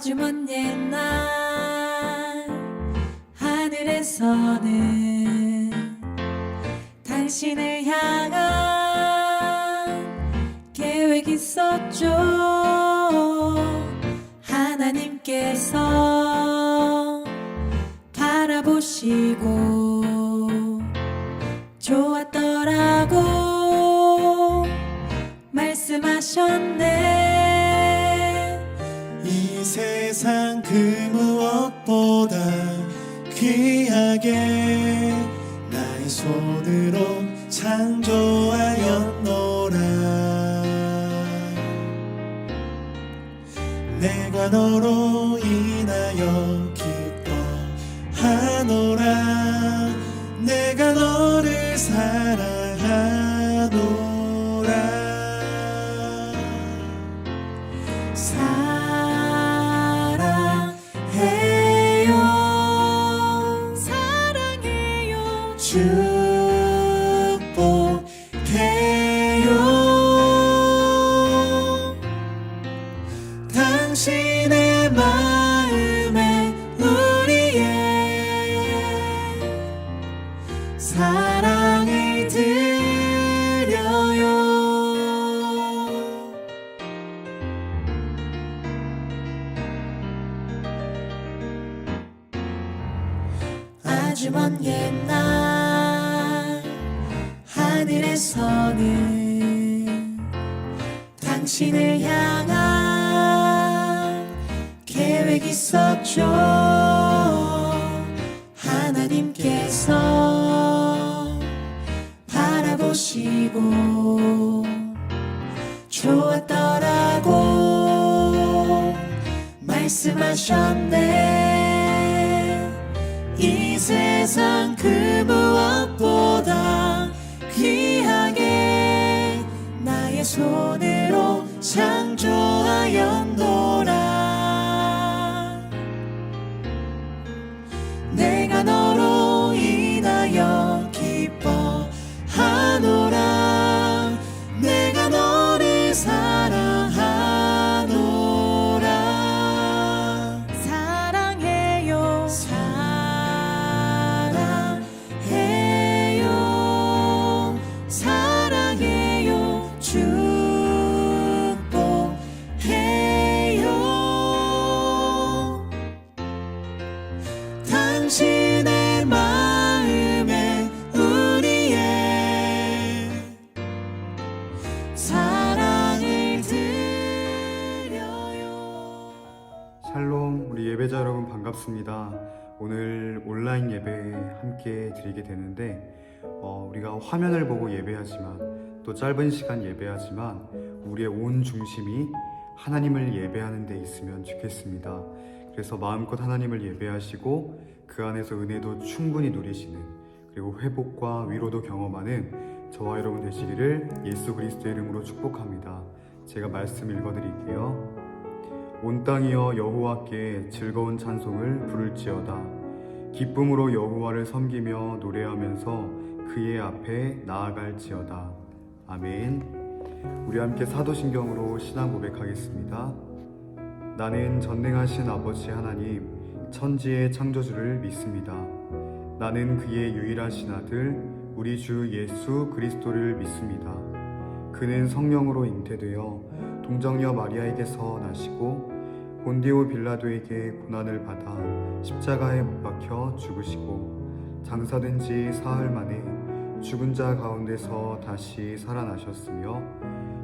아주 먼 옛날 하늘에서는 당신을 향한 계획이 있었죠. 하나님께서 바라보시고 좋았더라고 말씀하셨네. 이 세상 그 무엇보다 귀하게 나의 손으로 창조하였노라. 내가 너로 인하여 기뻐하노라. 내가 너를 사랑하노라. 사랑해요 사랑해요 축복해요. 당신의 마음에 우리의 사랑을 드려요. 아주 먼 옛날 하늘에서는 당신을 향한 계획이 있었죠. 하나님께서 바라보시고 좋았더라고 말씀하셨네. 이 세상 그 무엇보다 귀하게 나의 손으로 창조하였노라. 내가 너로 인하여 기뻐하노라. 내가 너를 사랑하노라. 사랑해요 사랑해요 사랑해요 축복해요. 당신의 마음에 우리의 사랑을 드려요. 샬롬, 우리 예배자 여러분 반갑습니다. 오늘 온라인 예배 함께 드리게 되는데 우리가 화면을 보고 예배하지만 또 짧은 시간 예배하지만 우리의 온 중심이 하나님을 예배하는 데 있으면 좋겠습니다. 그래서 마음껏 하나님을 예배하시고 그 안에서 은혜도 충분히 누리시는, 그리고 회복과 위로도 경험하는 저와 여러분 되시기를 예수 그리스도의 이름으로 축복합니다. 제가 말씀 읽어드릴게요. 온 땅이여 여호와께 즐거운 찬송을 부를지어다. 기쁨으로 여호와를 섬기며 노래하면서 그의 앞에 나아갈지어다. 아멘. 우리 함께 사도신경으로 신앙 고백하겠습니다. 나는 전능하신 아버지 하나님, 천지의 창조주를 믿습니다. 나는 그의 유일하신 아들 우리 주 예수 그리스도를 믿습니다. 그는 성령으로 잉태되어 동정녀 마리아에게서 나시고 본디오 빌라도에게 고난을 받아 십자가에 못 박혀 죽으시고 장사된 지 사흘 만에 죽은 자 가운데서 다시 살아나셨으며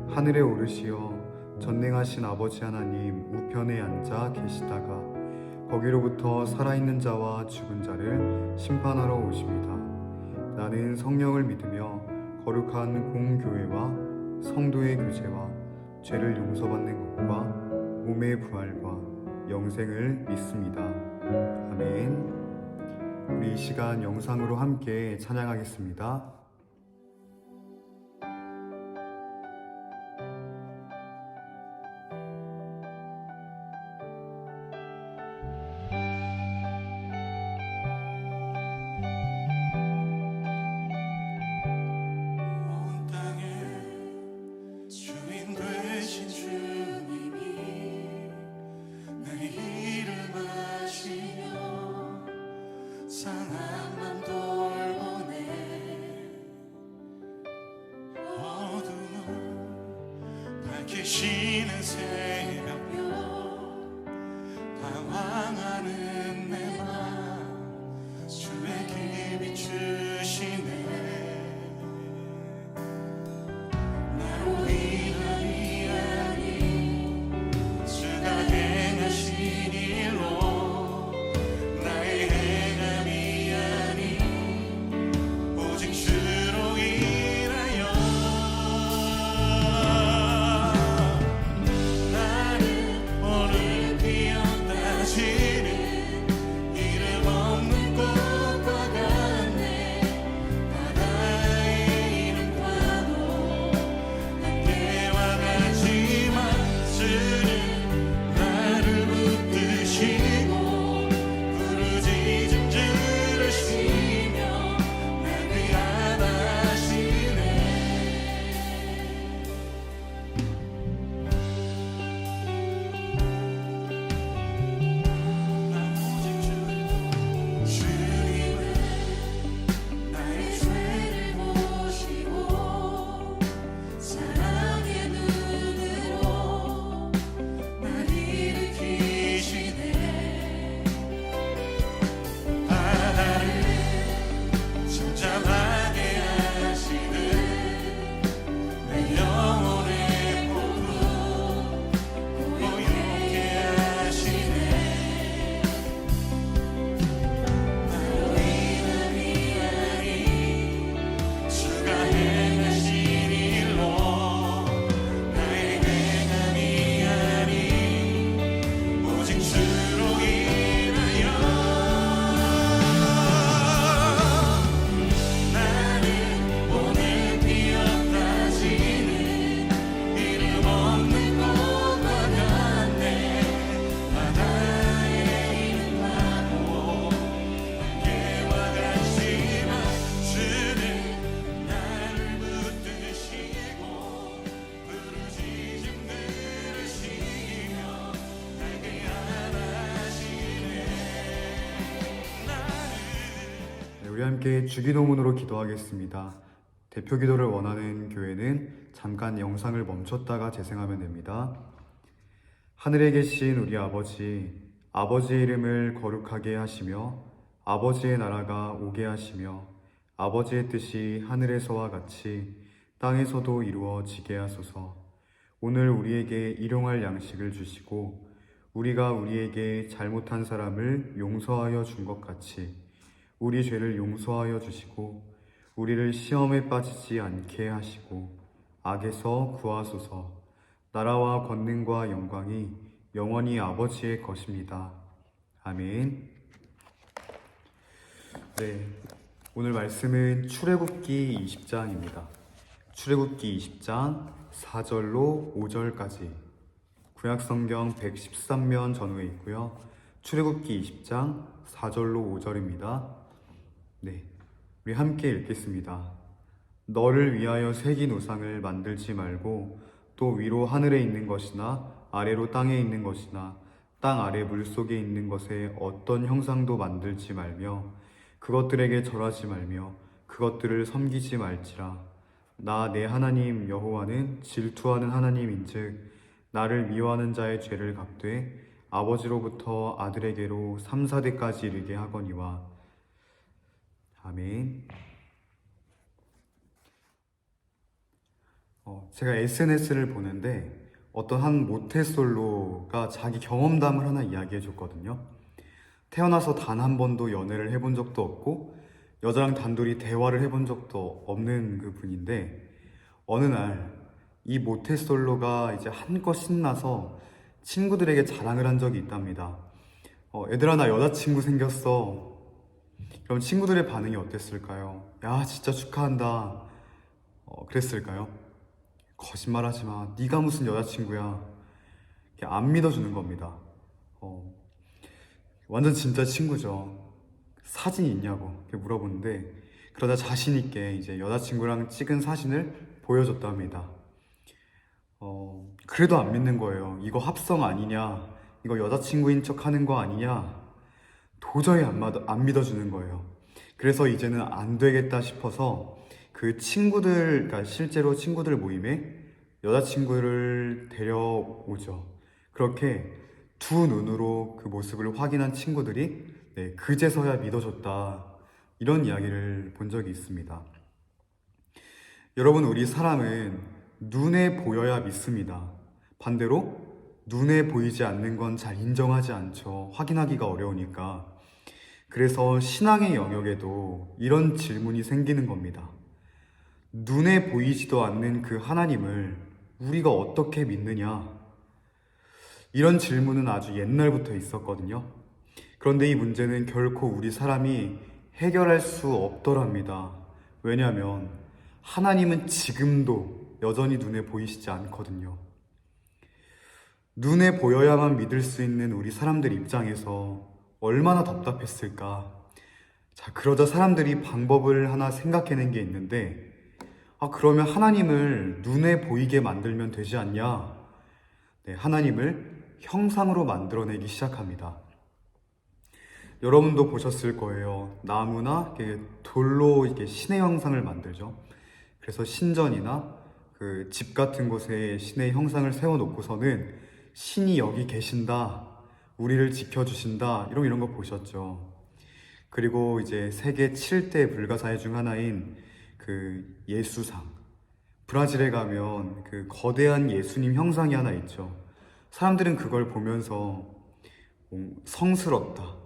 하늘에 오르시어 전능하신 아버지 하나님 우편에 앉아 계시다가 거기로부터 살아있는 자와 죽은 자를 심판하러 오십니다. 나는 성령을 믿으며 거룩한 공교회와 성도의 교제와 죄를 용서받는 것과 몸의 부활과 영생을 믿습니다. 아멘. 우리 이 시간 영상으로 함께 찬양하겠습니다. 온 땅의 주인 되신 주님이 나의 함께 주기도문으로 기도하겠습니다. 대표 기도를 원하는 교회는 잠깐 영상을 멈췄다가 재생하면 됩니다. 하늘에 계신 우리 아버지, 아버지의 이름을 거룩하게 하시며 아버지의 나라가 오게 하시며 아버지의 뜻이 하늘에서와 같이 땅에서도 이루어지게 하소서. 오늘 우리에게 일용할 양식을 주시고 우리가 우리에게 잘못한 사람을 용서하여 준 것 같이 우리 죄를 용서하여 주시고 우리를 시험에 빠지지 않게 하시고 악에서 구하소서. 나라와 권능과 영광이 영원히 아버지의 것입니다. 아멘. 네, 오늘 말씀은 출애굽기 20장입니다. 출애굽기 20장 4절로 5절까지 구약성경 113면 전후에 있고요. 출애굽기 20장 4절로 5절입니다. 네, 우리 함께 읽겠습니다. 너를 위하여 새긴 우상을 만들지 말고 또 위로 하늘에 있는 것이나 아래로 땅에 있는 것이나 땅 아래 물속에 있는 것에 어떤 형상도 만들지 말며 그것들에게 절하지 말며 그것들을 섬기지 말지라. 나 내 하나님 여호와는 질투하는 하나님인즉 나를 미워하는 자의 죄를 갚되 아버지로부터 아들에게로 3, 4대까지 이르게 하거니와. 아멘. 제가 SNS를 보는데 어떤 한 모태솔로가 자기 경험담을 하나 이야기해 줬거든요. 태어나서 단 한 번도 연애를 해본 적도 없고 여자랑 단둘이 대화를 해본 적도 없는 그 분인데 어느 날 이 모태솔로가 이제 한껏 신나서 친구들에게 자랑을 한 적이 있답니다. 얘들아, 나 여자친구 생겼어. 그럼 친구들의 반응이 어땠을까요? 야, 진짜 축하한다. 그랬을까요? 거짓말하지 마. 네가 무슨 여자친구야. 안 믿어주는 겁니다. 완전 진짜 친구죠. 사진이 있냐고 이렇게 물어보는데 그러다 자신 있게 이제 여자친구랑 찍은 사진을 보여줬답니다. 그래도 안 믿는 거예요. 이거 합성 아니냐? 이거 여자친구인 척 하는 거 아니냐? 도저히 안 믿어주는 거예요. 그래서 이제는 안 되겠다 싶어서 그 친구들, 그러니까 실제로 친구들 모임에 여자친구를 데려오죠. 그렇게 두 눈으로 그 모습을 확인한 친구들이 그제서야 믿어줬다, 이런 이야기를 본 적이 있습니다. 여러분, 우리 사람은 눈에 보여야 믿습니다. 반대로 눈에 보이지 않는 건 잘 인정하지 않죠. 확인하기가 어려우니까. 그래서 신앙의 영역에도 이런 질문이 생기는 겁니다. 눈에 보이지도 않는 그 하나님을 우리가 어떻게 믿느냐? 이런 질문은 아주 옛날부터 있었거든요. 그런데 이 문제는 결코 우리 사람이 해결할 수 없더랍니다. 왜냐하면 하나님은 지금도 여전히 눈에 보이시지 않거든요. 눈에 보여야만 믿을 수 있는 우리 사람들 입장에서 얼마나 답답했을까. 자, 그러자 사람들이 방법을 하나 생각해낸 게 있는데, 그러면 하나님을 눈에 보이게 만들면 되지 않냐? 하나님을 형상으로 만들어내기 시작합니다. 여러분도 보셨을 거예요. 나무나 돌로 이렇게 신의 형상을 만들죠. 그래서 신전이나 그 집 같은 곳에 신의 형상을 세워놓고서는 신이 여기 계신다, 우리를 지켜주신다, 이런 거 보셨죠. 그리고 이제 세계 7대 불가사의 중 하나인 그 예수상, 브라질에 가면 그 거대한 예수님 형상이 하나 있죠. 사람들은 그걸 보면서 성스럽다,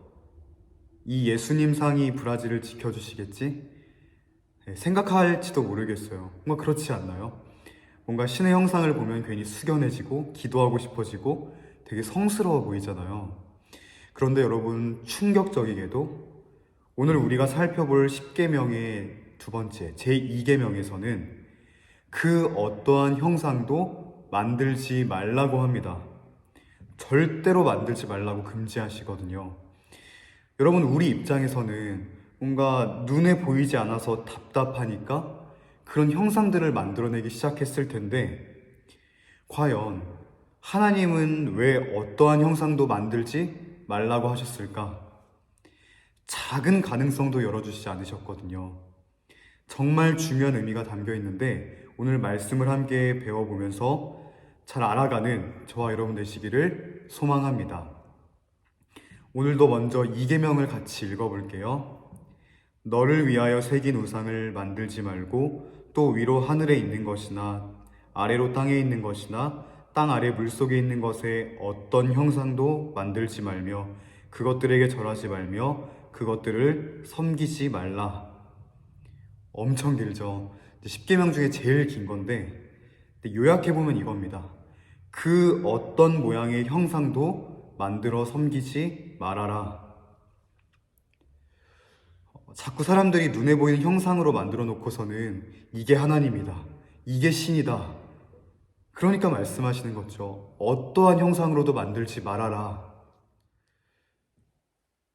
이 예수님 상이 브라질을 지켜주시겠지? 생각할지도 모르겠어요. 뭔가 그렇지 않나요? 뭔가 신의 형상을 보면 괜히 숙연해지고 기도하고 싶어지고 되게 성스러워 보이잖아요. 그런데 여러분, 충격적이게도 오늘 우리가 살펴볼 10계명의 두 번째, 제2계명에서는 그 어떠한 형상도 만들지 말라고 합니다. 절대로 만들지 말라고 금지하시거든요. 여러분, 우리 입장에서는 뭔가 눈에 보이지 않아서 답답하니까 그런 형상들을 만들어내기 시작했을 텐데, 과연 하나님은 왜 어떠한 형상도 만들지 말라고 하셨을까? 작은 가능성도 열어주시지 않으셨거든요. 정말 중요한 의미가 담겨 있는데 오늘 말씀을 함께 배워보면서 잘 알아가는 저와 여러분 되시기를 소망합니다. 오늘도 먼저 이 계명을 같이 읽어볼게요. 너를 위하여 새긴 우상을 만들지 말고 또 위로 하늘에 있는 것이나 아래로 땅에 있는 것이나 땅 아래 물속에 있는 것에 어떤 형상도 만들지 말며 그것들에게 절하지 말며 그것들을 섬기지 말라. 엄청 길죠. 10계명 중에 제일 긴 건데 요약해보면 이겁니다. 그 어떤 모양의 형상도 만들어 섬기지 말아라. 자꾸 사람들이 눈에 보이는 형상으로 만들어 놓고서는 이게 하나님이다, 이게 신이다, 그러니까 말씀하시는 거죠. 어떠한 형상으로도 만들지 말아라.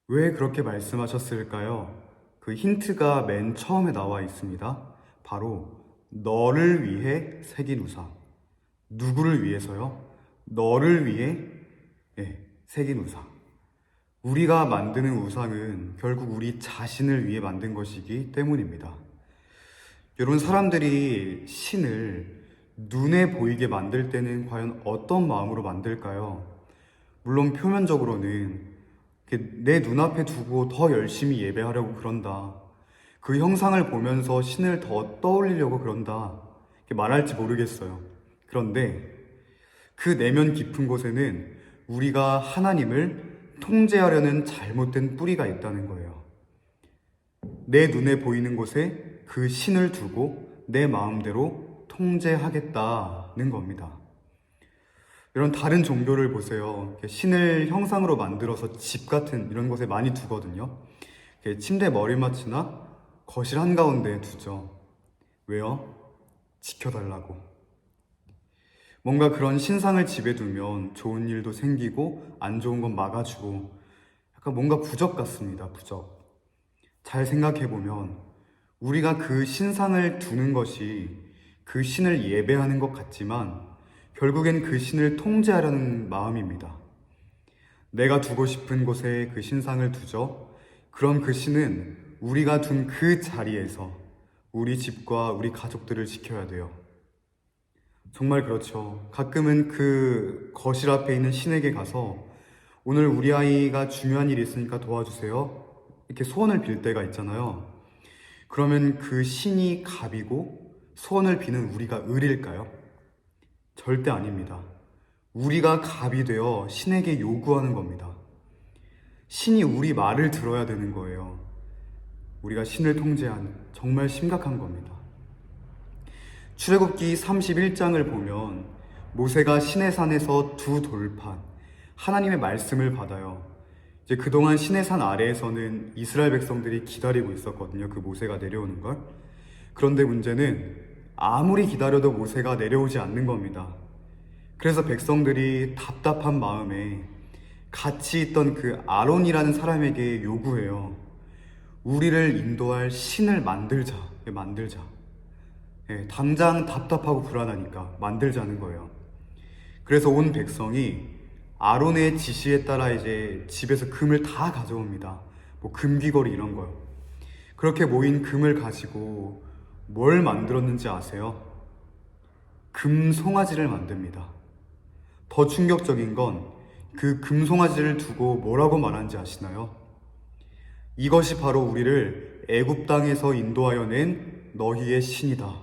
왜 그렇게 말씀하셨을까요? 그 힌트가 맨 처음에 나와 있습니다. 바로 너를 위해 새긴 우상. 누구를 위해서요? 너를 위해 새긴 우상. 우리가 만드는 우상은 결국 우리 자신을 위해 만든 것이기 때문입니다. 여러분, 사람들이 신을 눈에 보이게 만들 때는 과연 어떤 마음으로 만들까요? 물론 표면적으로는 내 눈앞에 두고 더 열심히 예배하려고 그런다, 그 형상을 보면서 신을 더 떠올리려고 그런다, 이렇게 말할지 모르겠어요. 그런데 그 내면 깊은 곳에는 우리가 하나님을 통제하려는 잘못된 뿌리가 있다는 거예요. 내 눈에 보이는 곳에 그 신을 두고 내 마음대로 통제하겠다는 겁니다. 이런 다른 종교를 보세요. 신을 형상으로 만들어서 집 같은 이런 곳에 많이 두거든요. 침대 머리맡이나 거실 한가운데에 두죠. 왜요? 지켜달라고. 뭔가 그런 신상을 집에 두면 좋은 일도 생기고 안 좋은 건 막아주고 약간 뭔가 부적 같습니다. 부적. 잘 생각해보면 우리가 그 신상을 두는 것이 그 신을 예배하는 것 같지만 결국엔 그 신을 통제하려는 마음입니다. 내가 두고 싶은 곳에 그 신상을 두죠. 그럼 그 신은 우리가 둔 그 자리에서 우리 집과 우리 가족들을 지켜야 돼요. 정말 그렇죠. 가끔은 그 거실 앞에 있는 신에게 가서 오늘 우리 아이가 중요한 일이 있으니까 도와주세요, 이렇게 소원을 빌 때가 있잖아요. 그러면 그 신이 갑이고 소원을 비는 우리가 을일까요? 절대 아닙니다. 우리가 갑이 되어 신에게 요구하는 겁니다. 신이 우리 말을 들어야 되는 거예요. 우리가 신을 통제한 정말 심각한 겁니다. 출애굽기 31장을 보면 모세가 시내산에서 두 돌판, 하나님의 말씀을 받아요. 이제 그동안 시내산 아래에서는 이스라엘 백성들이 기다리고 있었거든요. 그 모세가 내려오는 걸. 그런데 문제는 아무리 기다려도 모세가 내려오지 않는 겁니다. 그래서 백성들이 답답한 마음에 같이 있던 그 아론이라는 사람에게 요구해요. 우리를 인도할 신을 만들자. 당장 답답하고 불안하니까 만들자는 거예요. 그래서 온 백성이 아론의 지시에 따라 이제 집에서 금을 다 가져옵니다. 뭐 금귀걸이 이런 거요. 그렇게 모인 금을 가지고 뭘 만들었는지 아세요? 금송아지를 만듭니다. 더 충격적인 건 그 금송아지를 두고 뭐라고 말하는지 아시나요? 이것이 바로 우리를 애굽 땅에서 인도하여 낸 너희의 신이다.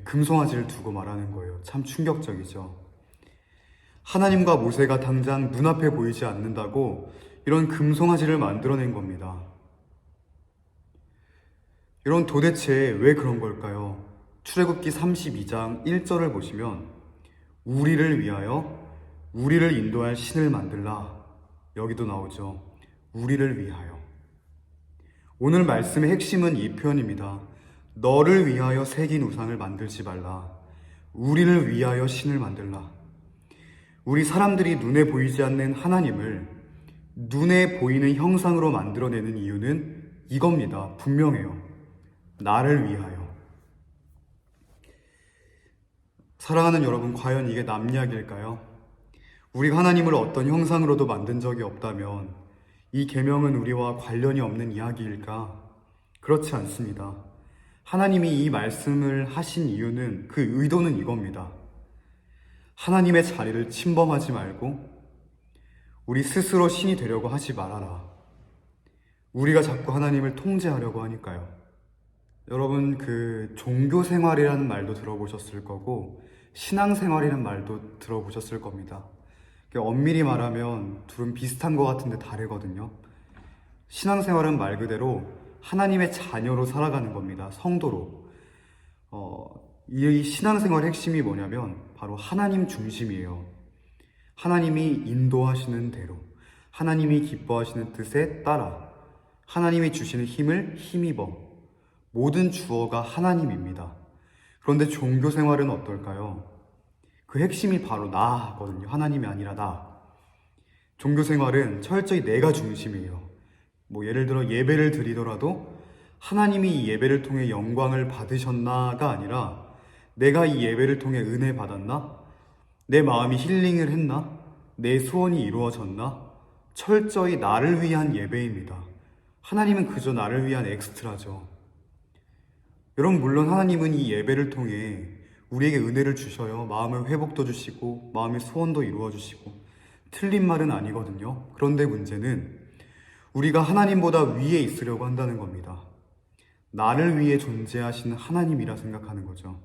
금송아지를 두고 말하는 거예요. 참 충격적이죠. 하나님과 모세가 당장 눈앞에 보이지 않는다고 이런 금송아지를 만들어낸 겁니다. 이런 도대체 왜 그런 걸까요? 출애굽기 32장 1절을 보시면 우리를 위하여 우리를 인도할 신을 만들라. 여기도 나오죠. 우리를 위하여. 오늘 말씀의 핵심은 이 표현입니다. 너를 위하여 새긴 우상을 만들지 말라. 우리를 위하여 신을 만들라. 우리 사람들이 눈에 보이지 않는 하나님을 눈에 보이는 형상으로 만들어내는 이유는 이겁니다. 분명해요. 나를 위하여. 사랑하는 여러분, 과연 이게 남 이야기일까요? 우리가 하나님을 어떤 형상으로도 만든 적이 없다면 이 계명은 우리와 관련이 없는 이야기일까? 그렇지 않습니다. 하나님이 이 말씀을 하신 이유는, 그 의도는 이겁니다. 하나님의 자리를 침범하지 말고 우리 스스로 신이 되려고 하지 말아라. 우리가 자꾸 하나님을 통제하려고 하니까요. 여러분, 그 종교 생활이라는 말도 들어보셨을 거고 신앙생활이라는 말도 들어보셨을 겁니다. 엄밀히 말하면 둘은 비슷한 것 같은데 다르거든요. 신앙생활은 말 그대로 하나님의 자녀로 살아가는 겁니다. 성도로. 이 신앙생활의 핵심이 뭐냐면 바로 하나님 중심이에요. 하나님이 인도하시는 대로, 하나님이 기뻐하시는 뜻에 따라, 하나님이 주시는 힘을 힘입어. 모든 주어가 하나님입니다. 그런데 종교 생활은 어떨까요? 그 핵심이 바로 나거든요. 하나님이 아니라 나. 종교 생활은 철저히 내가 중심이에요. 예를 들어 예배를 드리더라도 하나님이 이 예배를 통해 영광을 받으셨나가 아니라 내가 이 예배를 통해 은혜 받았나? 내 마음이 힐링을 했나? 내 소원이 이루어졌나? 철저히 나를 위한 예배입니다. 하나님은 그저 나를 위한 엑스트라죠. 여러분, 물론 하나님은 이 예배를 통해 우리에게 은혜를 주셔요. 마음의 회복도 주시고 마음의 소원도 이루어 주시고, 틀린 말은 아니거든요. 그런데 문제는 우리가 하나님보다 위에 있으려고 한다는 겁니다. 나를 위해 존재하시는 하나님이라 생각하는 거죠.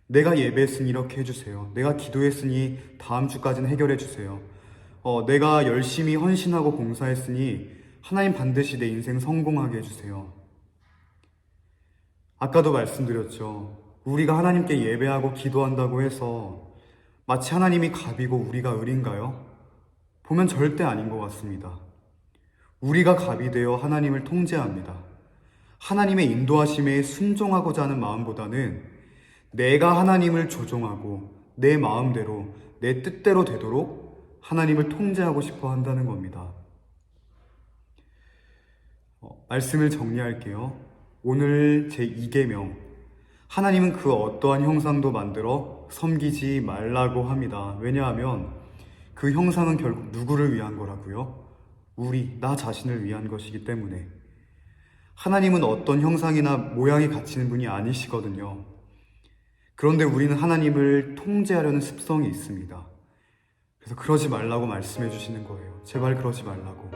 내가 예배했으니 이렇게 해주세요. 내가 기도했으니 다음 주까지는 해결해 주세요. 내가 열심히 헌신하고 봉사했으니 하나님 반드시 내 인생 성공하게 해주세요. 아까도 말씀드렸죠. 우리가 하나님께 예배하고 기도한다고 해서 마치 하나님이 갑이고 우리가 을인가요? 보면 절대 아닌 것 같습니다. 우리가 갑이 되어 하나님을 통제합니다. 하나님의 인도하심에 순종하고자 하는 마음보다는 내가 하나님을 조종하고 내 마음대로, 내 뜻대로 되도록 하나님을 통제하고 싶어 한다는 겁니다. 말씀을 정리할게요. 오늘 제2계명, 하나님은 그 어떠한 형상도 만들어 섬기지 말라고 합니다. 왜냐하면 그 형상은 결국 누구를 위한 거라고요? 나 자신을 위한 것이기 때문에. 하나님은 어떤 형상이나 모양이 갇히는 분이 아니시거든요. 그런데 우리는 하나님을 통제하려는 습성이 있습니다. 그래서 그러지 말라고 말씀해 주시는 거예요. 제발 그러지 말라고.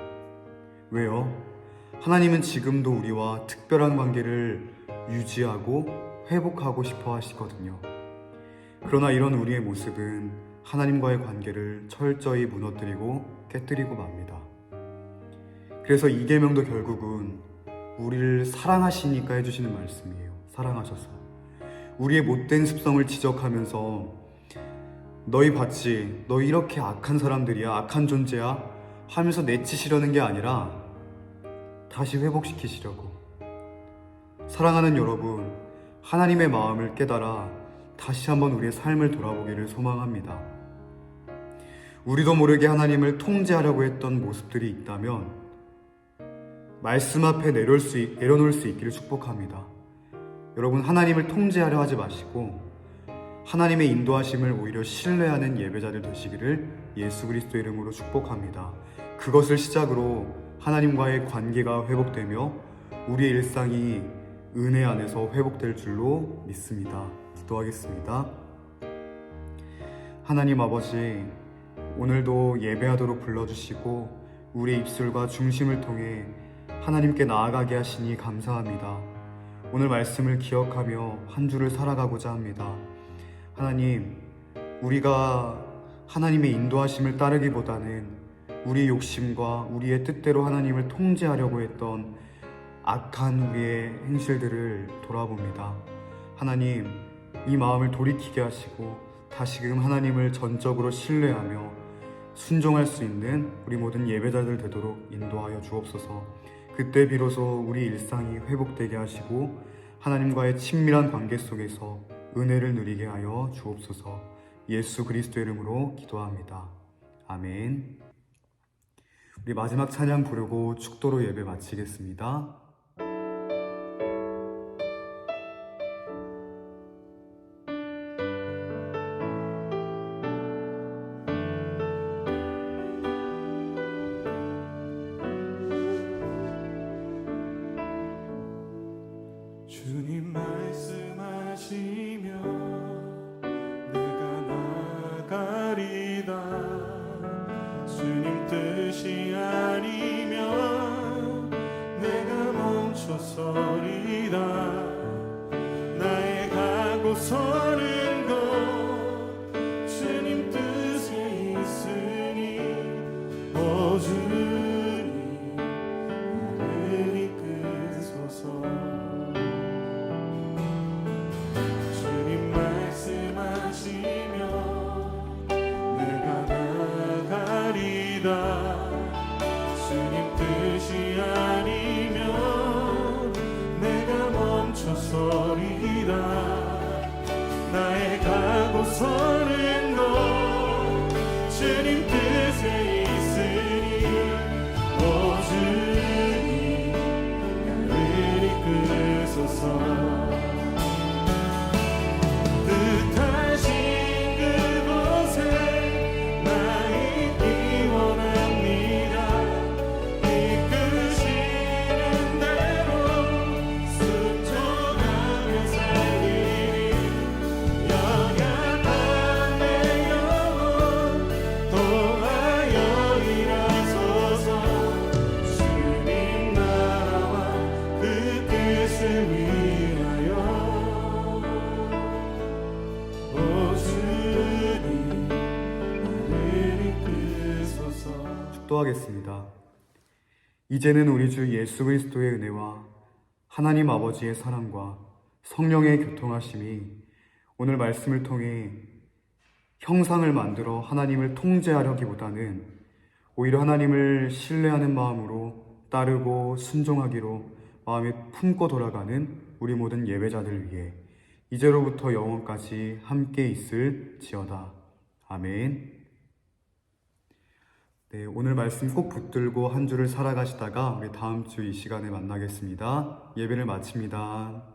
왜요? 하나님은 지금도 우리와 특별한 관계를 유지하고 회복하고 싶어 하시거든요. 그러나 이런 우리의 모습은 하나님과의 관계를 철저히 무너뜨리고 깨뜨리고 맙니다. 그래서 이 계명도 결국은 우리를 사랑하시니까 해주시는 말씀이에요. 사랑하셔서 우리의 못된 습성을 지적하면서 너희 봤지? 너 이렇게 악한 사람들이야, 악한 존재야 하면서 내치시려는 게 아니라 다시 회복시키시려고. 사랑하는 여러분, 하나님의 마음을 깨달아 다시 한번 우리의 삶을 돌아보기를 소망합니다. 우리도 모르게 하나님을 통제하려고 했던 모습들이 있다면 말씀 앞에 내려놓을 수 있기를 축복합니다. 여러분, 하나님을 통제하려 하지 마시고 하나님의 인도하심을 오히려 신뢰하는 예배자들 되시기를 예수 그리스도 이름으로 축복합니다. 그것을 시작으로 하나님과의 관계가 회복되며 우리의 일상이 은혜 안에서 회복될 줄로 믿습니다. 기도하겠습니다. 하나님 아버지, 오늘도 예배하도록 불러주시고 우리의 입술과 중심을 통해 하나님께 나아가게 하시니 감사합니다. 오늘 말씀을 기억하며 한 주를 살아가고자 합니다. 하나님, 우리가 하나님의 인도하심을 따르기보다는 우리의 욕심과 우리의 뜻대로 하나님을 통제하려고 했던 악한 우리의 행실들을 돌아봅니다. 하나님, 이 마음을 돌이키게 하시고 다시금 하나님을 전적으로 신뢰하며 순종할 수 있는 우리 모든 예배자들 되도록 인도하여 주옵소서. 그때 비로소 우리 일상이 회복되게 하시고 하나님과의 친밀한 관계 속에서 은혜를 누리게 하여 주옵소서. 예수 그리스도의 이름으로 기도합니다. 아멘. 우리 마지막 찬양 부르고 축도로 예배 마치겠습니다. 말씀하시며 내가 나가리다. 주님 뜻이 아니면 내가 멈춰서리다. 나의 가고 서는 것 주님 뜻에 있으니 오 주님 나를 이끄소서. 주님 말씀하시며 내가 나가리다. 주님 뜻이 아니면 내가 멈춰서리다. 나의 가고 서는 것 주님 뜻에 있으니 오 주님 나를 이끄소서. 뜻하신 그곳에 나 있기 원합니다. 이끄시는 대로 순종하며 살리니 연약한 내 영혼 통하여 일하소서. 주님 나라와 그 뜻을 위하여 오 주님 나를 이끄소서. 축도하겠습니다. 이제는 우리 주 예수 그리스도의 은혜와 하나님 아버지의 사랑과 성령의 교통하심이 오늘 말씀을 통해 형상을 만들어 하나님을 통제하려기보다는 오히려 하나님을 신뢰하는 마음으로 따르고 순종하기로 마음에 품고 돌아가는 우리 모든 예배자들 위해 이제로부터 영원까지 함께 있을지어다. 아멘. 네, 오늘 말씀 꼭 붙들고 한 주를 살아가시다가 우리 다음 주 이 시간에 만나겠습니다. 예배를 마칩니다.